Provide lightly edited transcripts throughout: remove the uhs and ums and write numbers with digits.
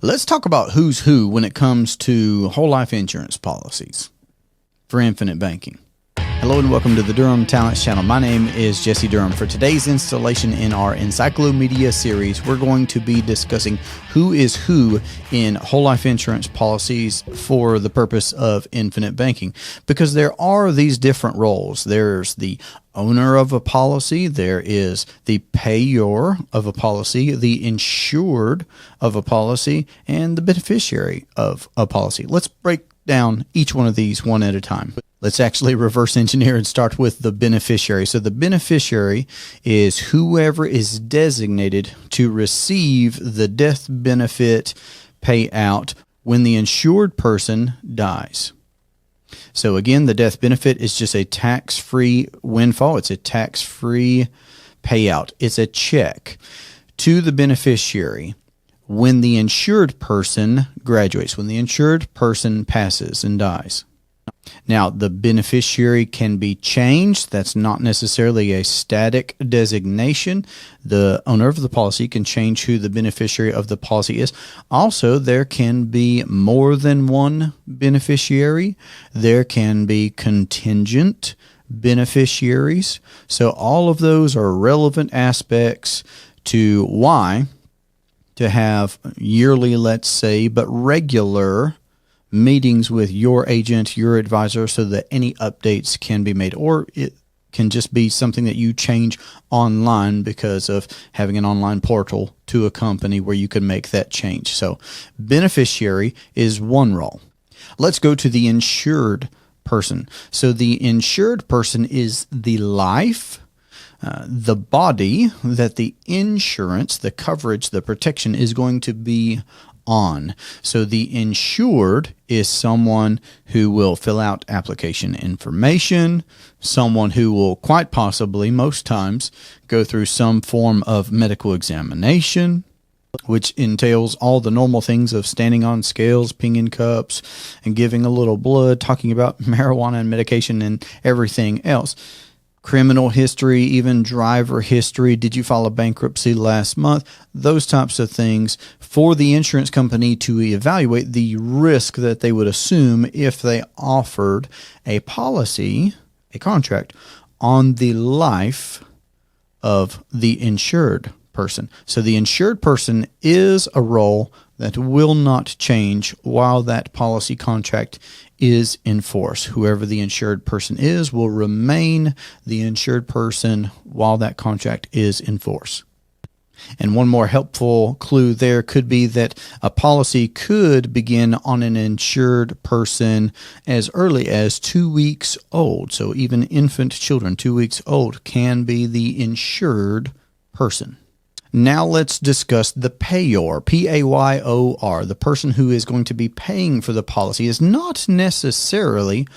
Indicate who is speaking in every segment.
Speaker 1: Let's talk about who's who when it comes to whole life insurance policies for infinite banking. Hello and welcome to the Durham Talents channel. My name is Jesse Durham. For today's installation in our EncycloMedia series, we're going to be discussing who is who in whole life insurance policies for the purpose of infinite banking. Because there are these different roles. There's the owner of a policy, there is the payor of a policy, the insured of a policy, and the beneficiary of a policy. Let's break down each one of these one at a time. Let's actually reverse engineer and start with the beneficiary. So the beneficiary is whoever is designated to receive the death benefit payout when the insured person dies. So again, the death benefit is just a tax-free windfall. It's a tax-free payout. It's a check to the beneficiary when the insured person graduates, when the insured person passes and dies. Now, the beneficiary can be changed. That's not necessarily a static designation. The owner of the policy can change who the beneficiary of the policy is. Also, there can be more than one beneficiary. There can be contingent beneficiaries. So all of those are relevant aspects to why to have yearly, let's say, but regular meetings with your agent, your advisor, so that any updates can be made, or it can just be something that you change online because of having an online portal to a company where you can make that change. So beneficiary is one role. Let's go to the insured person. So the insured person is the life, the body that the insurance, the coverage, the protection is going to be on. So the insured is someone who will fill out application information, someone who will quite possibly, most times, go through some form of medical examination, which entails all the normal things of standing on scales, pinging cups, and giving a little blood, talking about marijuana and medication and everything else. Criminal history, even driver history. Did you file a bankruptcy last month? Those types of things for the insurance company to evaluate the risk that they would assume if they offered a policy, a contract, on the life of the insured person. So the insured person is a role that will not change while that policy contract is in force. Whoever the insured person is will remain the insured person while that contract is in force. And one more helpful clue there could be that a policy could begin on an insured person as early as 2 weeks old. So even infant children, 2 weeks old, can be the insured person. Now let's discuss the payor, P-A-Y-O-R. The person who is going to be paying for the policy is not necessarily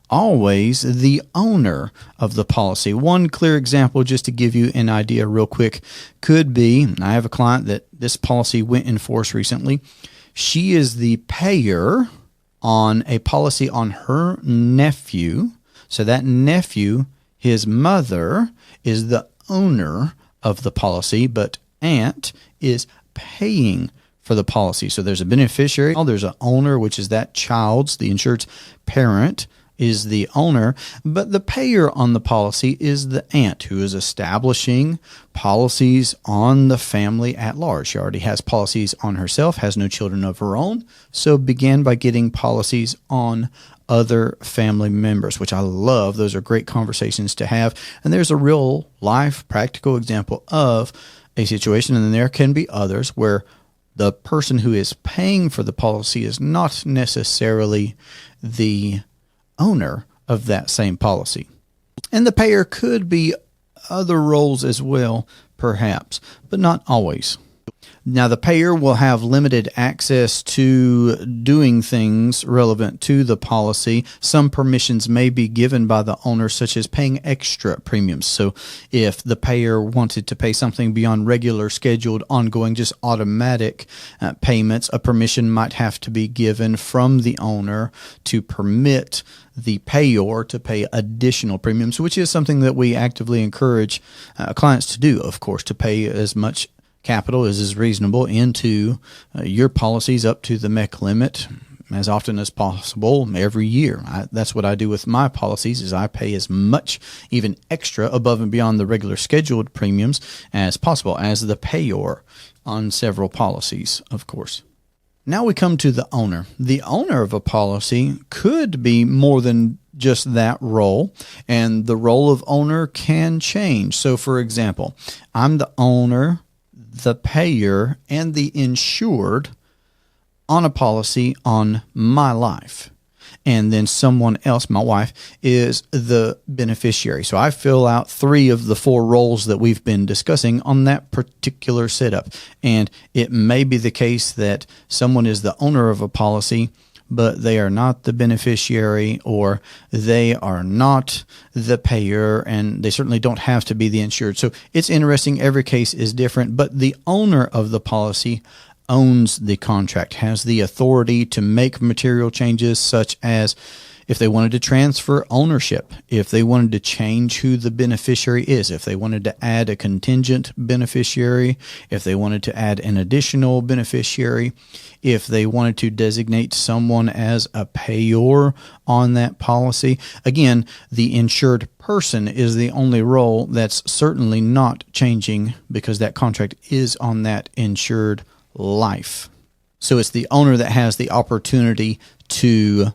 Speaker 1: always the owner of the policy. One clear example, just to give you an idea real quick, could be, I have a client that this policy went in force recently. She is the payer on a policy on her nephew. So that nephew, his mother, is the owner of the policy, but aunt is paying for the policy. So there's a beneficiary, there's an owner, which is that child's, the insured's parent is the owner, but the payer on the policy is the aunt who is establishing policies on the family at large. She already has policies on herself, has no children of her own, so began by getting policies on other family members, which I love. Those are great conversations to have. And there's a real life practical example of a situation, and then there can be others where the person who is paying for the policy is not necessarily the owner of that same policy. And the payer could be other roles as well, perhaps, but not always. Now, the payer will have limited access to doing things relevant to the policy. Some permissions may be given by the owner, such as paying extra premiums. So if the payer wanted to pay something beyond regular, scheduled, ongoing, just automatic payments, a permission might have to be given from the owner to permit the payor to pay additional premiums, which is something that we actively encourage clients to do, of course, to pay as much capital is reasonable into your policies up to the MEC limit as often as possible every year. That's what I do with my policies, is I pay as much, even extra, above and beyond the regular scheduled premiums as possible as the payor on several policies, of course. Now we come to the owner. The owner of a policy could be more than just that role, and the role of owner can change. So, for example, I'm the owner, the payer, and the insured on a policy on my life. And then someone else, my wife, is the beneficiary. So I fill out 3 of the 4 roles that we've been discussing on that particular setup. And it may be the case that someone is the owner of a policy, but they are not the beneficiary, or they are not the payer, and they certainly don't have to be the insured. So it's interesting. Every case is different, but the owner of the policy owns the contract, has the authority to make material changes, such as if they wanted to transfer ownership, if they wanted to change who the beneficiary is, if they wanted to add a contingent beneficiary, if they wanted to add an additional beneficiary, if they wanted to designate someone as a payor on that policy. Again, the insured person is the only role that's certainly not changing, because that contract is on that insured life. So it's the owner that has the opportunity to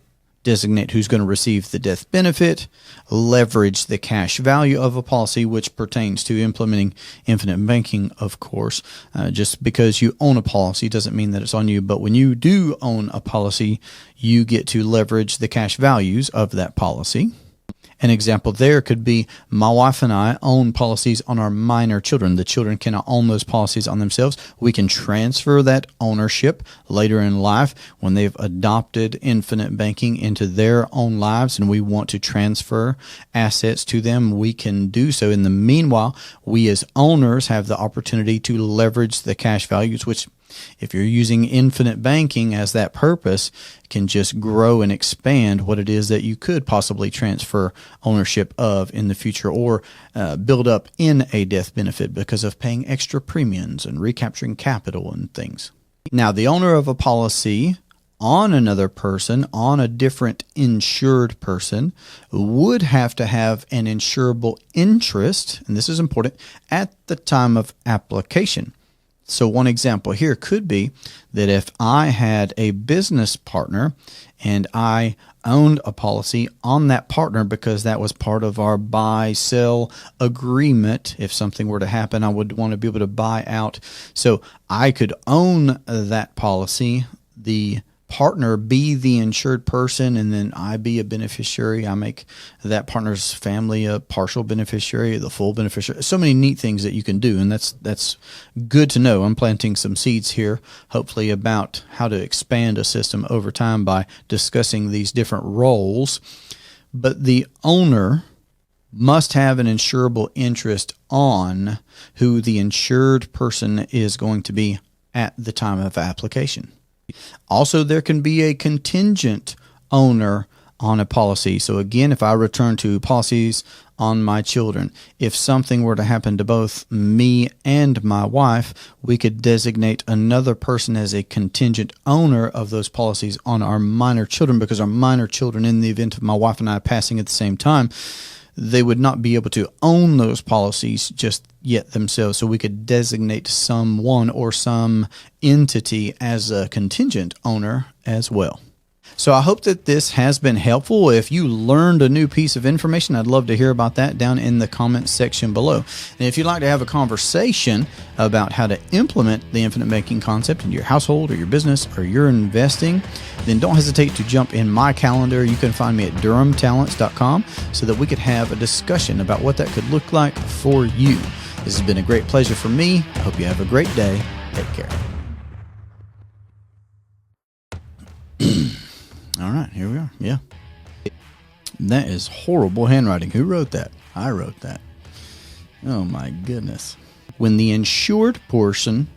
Speaker 1: designate who's going to receive the death benefit, leverage the cash value of a policy, which pertains to implementing infinite banking, of course. Just because you own a policy doesn't mean that it's on you, but when you do own a policy, you get to leverage the cash values of that policy. An example there could be my wife and I own policies on our minor children. The children cannot own those policies on themselves. We can transfer that ownership later in life when they've adopted infinite banking into their own lives and we want to transfer assets to them. We can do so. In the meanwhile, we as owners have the opportunity to leverage the cash values, which, if you're using infinite banking as that purpose, can just grow and expand what it is that you could possibly transfer ownership of in the future, or build up in a death benefit because of paying extra premiums and recapturing capital and things. Now, the owner of a policy on another person, on a different insured person, would have to have an insurable interest, and this is important, at the time of application. So one example here could be that if I had a business partner and I owned a policy on that partner because that was part of our buy-sell agreement. If something were to happen, I would want to be able to buy out. So I could own that policy, the partner be the insured person, and then I be a beneficiary. I make that partner's family a partial beneficiary, the full beneficiary. So many neat things that you can do, and that's good to know. I'm planting some seeds here, hopefully, about how to expand a system over time by discussing these different roles. But the owner must have an insurable interest on who the insured person is going to be at the time of application. Also, there can be a contingent owner on a policy. So again, if I return to policies on my children, if something were to happen to both me and my wife, we could designate another person as a contingent owner of those policies on our minor children, because our minor children, in the event of my wife and I passing at the same time, they would not be able to own those policies just yet themselves. So we could designate someone or some entity as a contingent owner as well. So I hope that this has been helpful. If you learned a new piece of information, I'd love to hear about that down in the comments section below. And if you'd like to have a conversation about how to implement the infinite banking concept in your household or your business or your investing, then don't hesitate to jump in my calendar. You can find me at durhamtalents.com so that we could have a discussion about what that could look like for you. This has been a great pleasure for me. I hope you have a great day. Take care. All right, here we are. Yeah. That is horrible handwriting. Who wrote that? I wrote that. Oh my goodness. When the insured portion